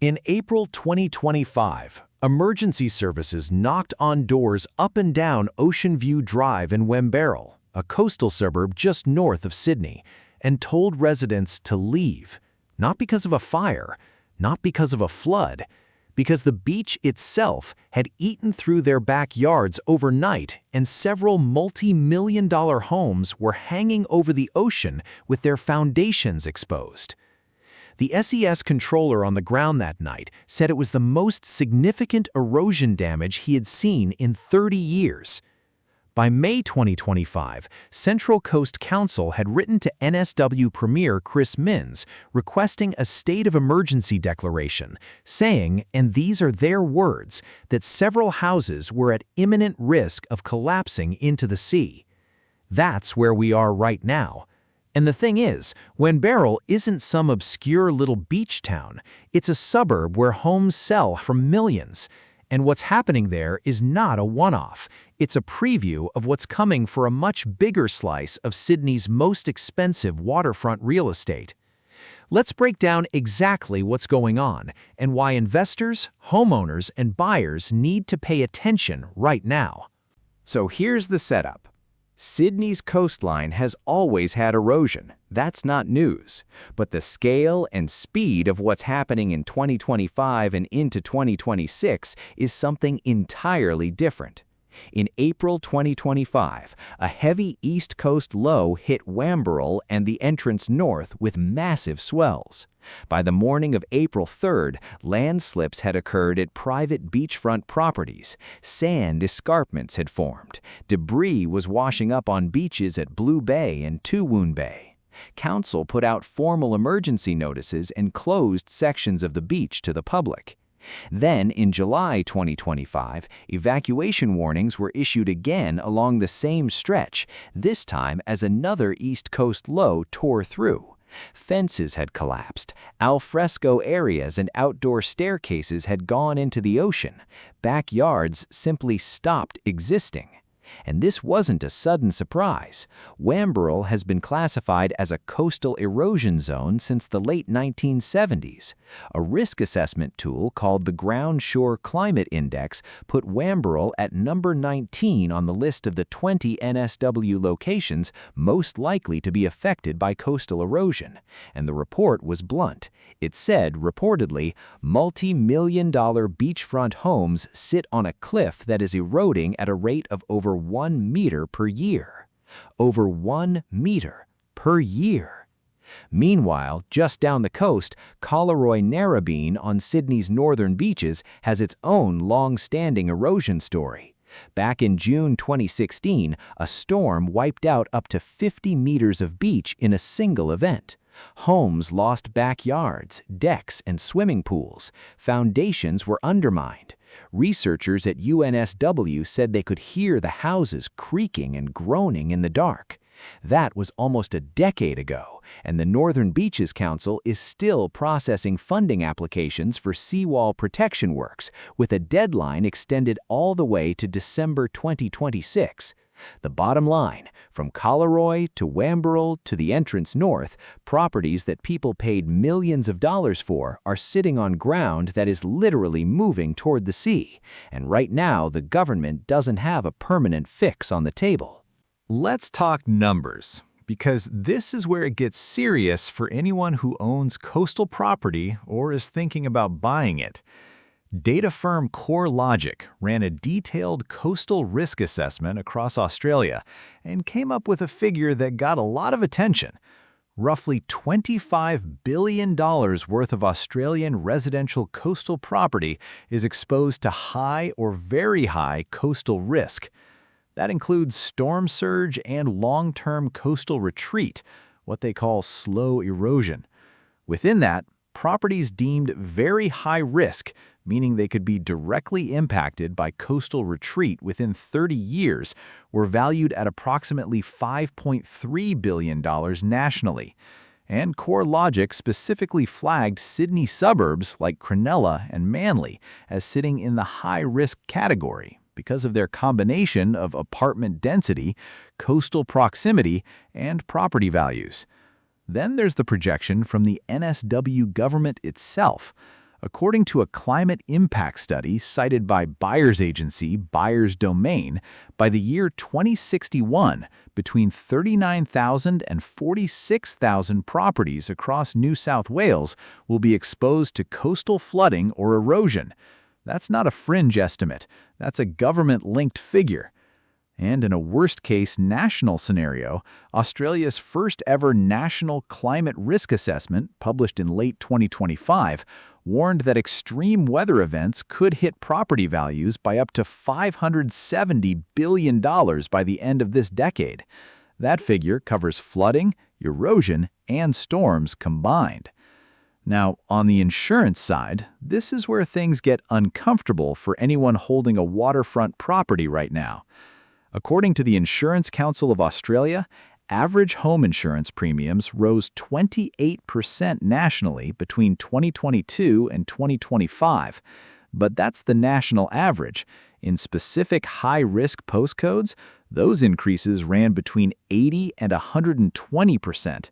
In April 2025, emergency services knocked on doors up and down Ocean View Drive in Wamberal, a coastal suburb just north of Sydney, and told residents to leave, not because of a fire, not because of a flood, because the beach itself had eaten through their backyards overnight and several multi-million-dollar homes were hanging over the ocean with their foundations exposed. The SES controller on the ground that night said it was the most significant erosion damage he had seen in 30 years. By May 2025, Central Coast Council had written to NSW Premier Chris Minns requesting a state of emergency declaration, saying, and these are their words, that several houses were at imminent risk of collapsing into the sea. That's where we are right now. And the thing is, Wamberal isn't some obscure little beach town. It's a suburb where homes sell for millions. And what's happening there is not a one-off. It's a preview of what's coming for a much bigger slice of Sydney's most expensive waterfront real estate. Let's break down exactly what's going on and why investors, homeowners, and buyers need to pay attention right now. So here's the setup. Sydney's coastline has always had erosion. That's not news. But the scale and speed of what's happening in 2025 and into 2026 is something entirely different. In April 2025, a heavy East Coast low hit Wamberal and the entrance north with massive swells. By the morning of April 3rd, landslips had occurred at private beachfront properties. Sand escarpments had formed. Debris was washing up on beaches at Blue Bay and Toowoon Bay. Council put out formal emergency notices and closed sections of the beach to the public. Then, in July 2025, evacuation warnings were issued again along the same stretch, this time as another East Coast low tore through. Fences had collapsed, alfresco areas and outdoor staircases had gone into the ocean. Backyards simply stopped existing. And this wasn't a sudden surprise. Wamberal has been classified as a coastal erosion zone since the late 1970s. A risk assessment tool called the Ground Shore Climate Index put Wamberal at number 19 on the list of the 20 NSW locations most likely to be affected by coastal erosion. And the report was blunt. It said, reportedly, multi-million-dollar beachfront homes sit on a cliff that is eroding at a rate of over 1 meter per year. Over 1 meter per year. Meanwhile, just down the coast, Collaroy Narrabeen on Sydney's northern beaches has its own long-standing erosion story. Back in June 2016, a storm wiped out up to 50 meters of beach in a single event. Homes lost backyards, decks, and swimming pools. Foundations were undermined. Researchers at UNSW said they could hear the houses creaking and groaning in the dark. That was almost a decade ago, and the Northern Beaches Council is still processing funding applications for seawall protection works, with a deadline extended all the way to December 2026. The bottom line, from Collaroy to Wamberal to the entrance north, properties that people paid millions of dollars for are sitting on ground that is literally moving toward the sea. And right now, the government doesn't have a permanent fix on the table. Let's talk numbers, because this is where it gets serious for anyone who owns coastal property or is thinking about buying it. Data firm CoreLogic ran a detailed coastal risk assessment across Australia and came up with a figure that got a lot of attention. Roughly $25 billion worth of Australian residential coastal property is exposed to high or very high coastal risk. That includes storm surge and long-term coastal retreat, what they call slow erosion. Within that, properties deemed very high risk, meaning they could be directly impacted by coastal retreat within 30 years, were valued at approximately $5.3 billion nationally. And CoreLogic specifically flagged Sydney suburbs like Cronulla and Manly as sitting in the high-risk category because of their combination of apartment density, coastal proximity, and property values. Then there's the projection from the NSW government itself. According to a climate impact study cited by buyer's agency Buyer's Domain, by the year 2061, between 39,000 and 46,000 properties across New South Wales will be exposed to coastal flooding or erosion. That's not a fringe estimate, that's a government-linked figure. And in a worst-case national scenario, Australia's first-ever National Climate Risk Assessment, published in late 2025, warned that extreme weather events could hit property values by up to $570 billion by the end of this decade. That figure covers flooding, erosion, and storms combined. Now, on the insurance side, this is where things get uncomfortable for anyone holding a waterfront property right now. According to the Insurance Council of Australia, average home insurance premiums rose 28% nationally between 2022 and 2025. But that's the national average. In specific high-risk postcodes, those increases ran between 80 and 120%.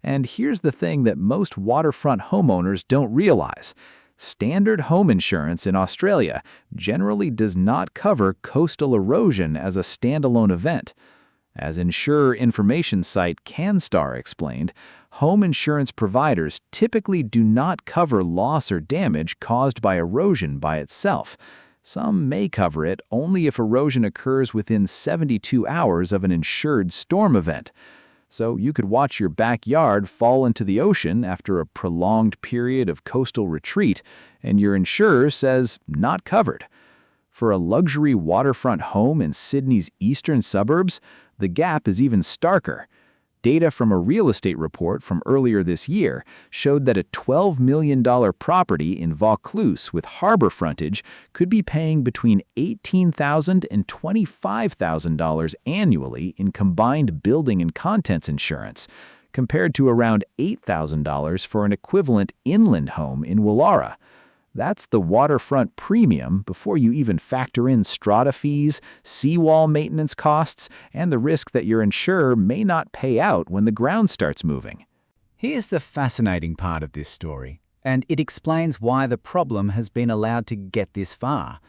And here's the thing that most waterfront homeowners don't realize. Standard home insurance in Australia generally does not cover coastal erosion as a standalone event. As insurer information site CanStar explained, home insurance providers typically do not cover loss or damage caused by erosion by itself. Some may cover it only if erosion occurs within 72 hours of an insured storm event. So you could watch your backyard fall into the ocean after a prolonged period of coastal retreat, and your insurer says not covered. For a luxury waterfront home in Sydney's eastern suburbs, the gap is even starker. Data from a real estate report from earlier this year showed that a $12 million property in Vaucluse with harbor frontage could be paying between $18,000 and $25,000 annually in combined building and contents insurance, compared to around $8,000 for an equivalent inland home in Woollahra. That's the waterfront premium before you even factor in strata fees, seawall maintenance costs, and the risk that your insurer may not pay out when the ground starts moving. Here's the fascinating part of this story, and it explains why the problem has been allowed to get this far.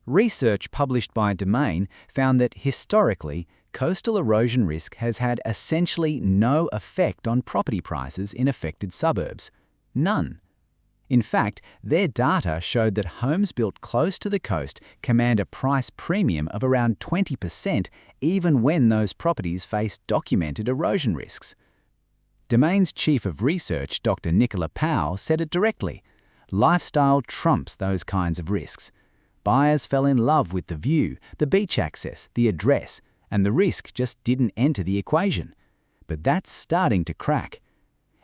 Research published by Domain found that historically, coastal erosion risk has had essentially no effect on property prices in affected suburbs. None. In fact, their data showed that homes built close to the coast command a price premium of around 20% even when those properties face documented erosion risks. Domain's chief of research, Dr. Nicola Powell, said it directly. Lifestyle trumps those kinds of risks. Buyers fell in love with the view, the beach access, the address, and the risk just didn't enter the equation. But that's starting to crack.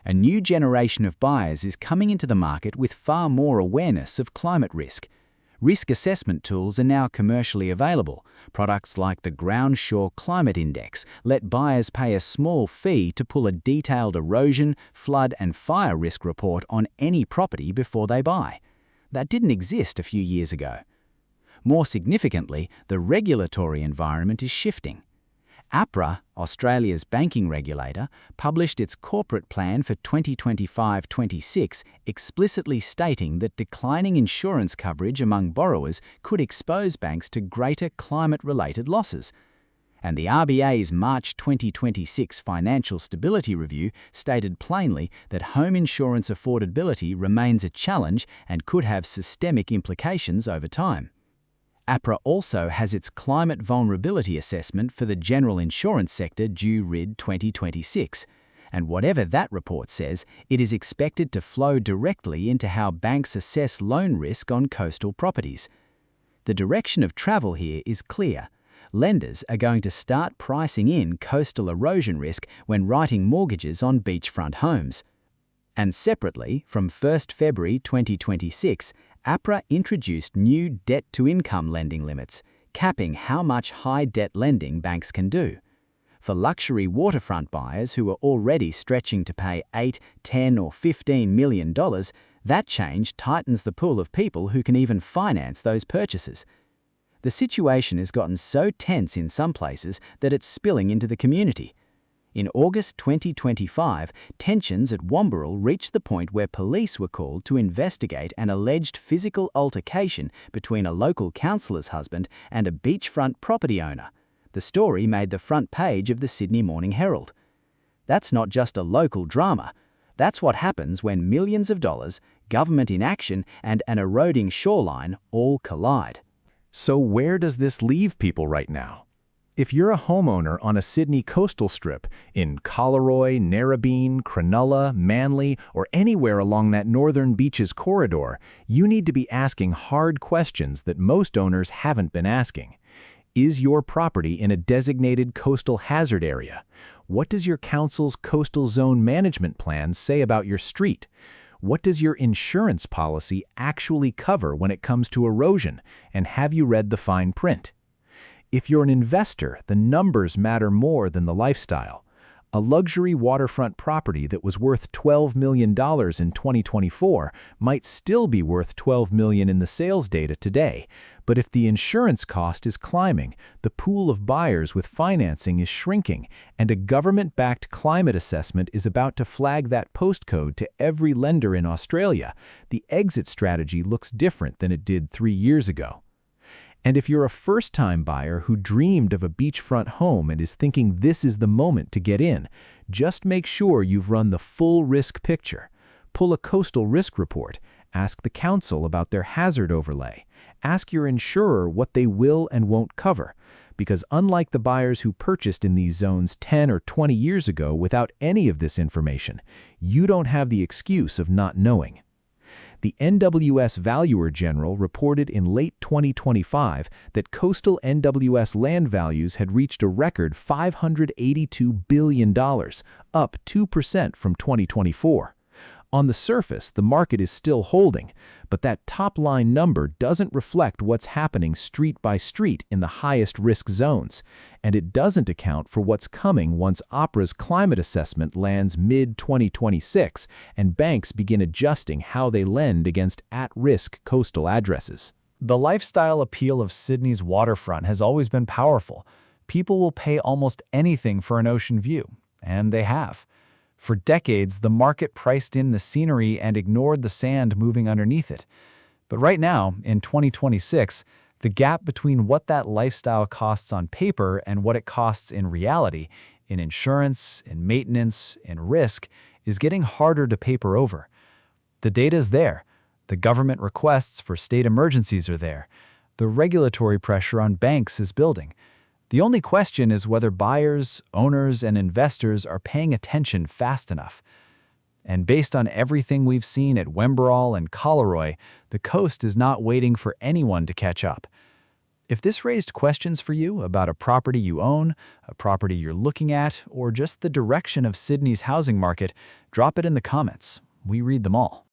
A new generation of buyers is coming into the market with far more awareness of climate risk. Risk assessment tools are now commercially available. Products like the Ground Shore Climate Index let buyers pay a small fee to pull a detailed erosion, flood, and fire risk report on any property before they buy. That didn't exist a few years ago. More significantly, the regulatory environment is shifting. APRA, Australia's banking regulator, published its corporate plan for 2025-26, explicitly stating that declining insurance coverage among borrowers could expose banks to greater climate-related losses. And the RBA's March 2026 Financial Stability Review stated plainly that home insurance affordability remains a challenge and could have systemic implications over time. APRA also has its Climate Vulnerability Assessment for the general insurance sector due RID 2026, and whatever that report says, it is expected to flow directly into how banks assess loan risk on coastal properties. The direction of travel here is clear. Lenders are going to start pricing in coastal erosion risk when writing mortgages on beachfront homes. And separately, from 1 February 2026, APRA introduced new debt-to-income lending limits, capping how much high-debt lending banks can do. For luxury waterfront buyers who are already stretching to pay $8, $10 or $15 million, that change tightens the pool of people who can even finance those purchases. The situation has gotten so tense in some places that it's spilling into the community. In August 2025, tensions at Wamberal reached the point where police were called to investigate an alleged physical altercation between a local councillor's husband and a beachfront property owner. The story made the front page of the Sydney Morning Herald. That's not just a local drama. That's what happens when millions of dollars, government inaction, and an eroding shoreline all collide. So where does this leave people right now? If you're a homeowner on a Sydney coastal strip in Collaroy, Narrabeen, Cronulla, Manly, or anywhere along that northern beaches corridor, you need to be asking hard questions that most owners haven't been asking. Is your property in a designated coastal hazard area? What does your council's coastal zone management plan say about your street? What does your insurance policy actually cover when it comes to erosion? And have you read the fine print? If you're an investor, the numbers matter more than the lifestyle. A luxury waterfront property that was worth $12 million in 2024 might still be worth $12 million in the sales data today, but if the insurance cost is climbing, the pool of buyers with financing is shrinking, and a government-backed climate assessment is about to flag that postcode to every lender in Australia, the exit strategy looks different than it did 3 years ago. And if you're a first-time buyer who dreamed of a beachfront home and is thinking this is the moment to get in, just make sure you've run the full risk picture. Pull a coastal risk report, ask the council about their hazard overlay, ask your insurer what they will and won't cover, because unlike the buyers who purchased in these zones 10 or 20 years ago without any of this information, you don't have the excuse of not knowing. The NWS Valuer General reported in late 2025 that coastal NWS land values had reached a record $582 billion, up 2% from 2024. On the surface, the market is still holding, but that top-line number doesn't reflect what's happening street by street in the highest risk zones, and it doesn't account for what's coming once APRA's climate assessment lands mid-2026 and banks begin adjusting how they lend against at-risk coastal addresses. The lifestyle appeal of Sydney's waterfront has always been powerful. People will pay almost anything for an ocean view, and they have. For decades, the market priced in the scenery and ignored the sand moving underneath it. But right now, in 2026, the gap between what that lifestyle costs on paper and what it costs in reality, in insurance, in maintenance, in risk, is getting harder to paper over. The data's there. The government requests for state emergencies are there. The regulatory pressure on banks is building. The only question is whether buyers, owners, and investors are paying attention fast enough. And based on everything we've seen at Wamberal and Collaroy, the coast is not waiting for anyone to catch up. If this raised questions for you about a property you own, a property you're looking at, or just the direction of Sydney's housing market, drop it in the comments. We read them all.